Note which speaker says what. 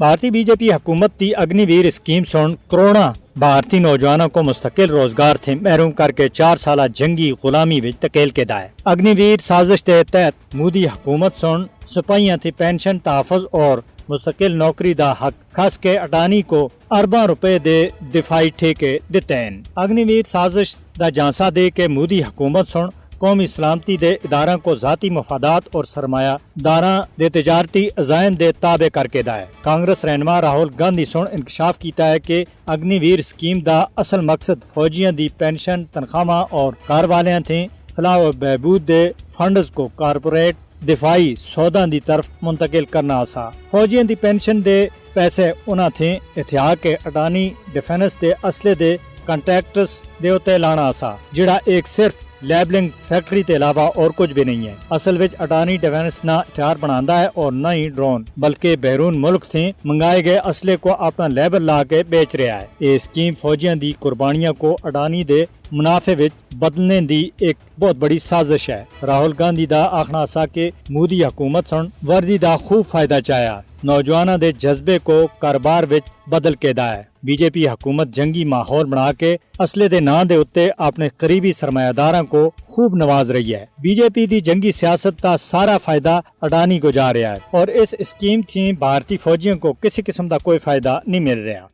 Speaker 1: भारतीय बीजेपी हुकूमत की अग्निवीर स्कीम सुन करोड़ों भारतीय नौजवानों को मुस्तकिल रोजगार थे महरूम करके 4 साल जंगी गुलामी विच धकेल के दाए। अग्निवीर साजिश के तहत मोदी हुकूमत सुन सिपाहियों की पेंशन तहफ़्फ़ुज़ और मुस्तकिल नौकरी दा हक खस के अडानी को अरबा रुपए दे दिफाई ठेके दिते हैं। अग्निवीर साजिश दा झांसा दे के मोदी हुकूमत सुन कौमी सलामती दे इदारा को जाती मफादात और सरमायादारा दे तिजारती अजायम दे ताबे करके दा है। कांग्रेस रहनुमा राहुल गांधी सुन इंकशाफ किया है कि अग्निवीर स्कीम दा असल मकसद फौजियों दी पेंशन तनख्वाह और कार वालियां थे फलाह व बहबूद दे फंड्स को कारपोरेट दिफाई सौदा दी तरफ मुंतकिल करना आसा। फौजियों दी पेंशन दे पैसे उन्हें थे एहतियात के अडानी डिफेंस दे असले दे कंट्रैक्टर्स दे उत्ते लाना आसा, जिहड़ा एक सिर्फ लेबलिंग फैक्ट्री के अलावा और कुछ भी नहीं है। असल विच अडानी डिफेंस ना हथियार बनाता है और न ही ड्रोन, बल्कि बैरून मुल्क से मंगाए गए असले को अपना लेबल ला के बेच रहा है। ये स्कीम फौजियों दी कुर्बानियों को अडानी दे मुनाफे विच बदलने दी एक बहुत बड़ी साजिश है। राहुल गांधी दा आखना सा के मोदी हुकूमत सुन वर्दी दा खूब फायदा चाया, नौजवानों दे जज्बे को कारोबार विच बदल के दा है। बीजेपी हुकूमत जंगी माहौल बना के असले दे नां दे उत्ते अपने करीबी सरमायादारां को खूब नवाज रही है। बीजेपी दी जंगी सियासत का सारा फायदा अडानी को जा रहा है और इस स्कीम थी भारतीय फौजियों को किसी किस्म का कोई फायदा नहीं मिल रहा।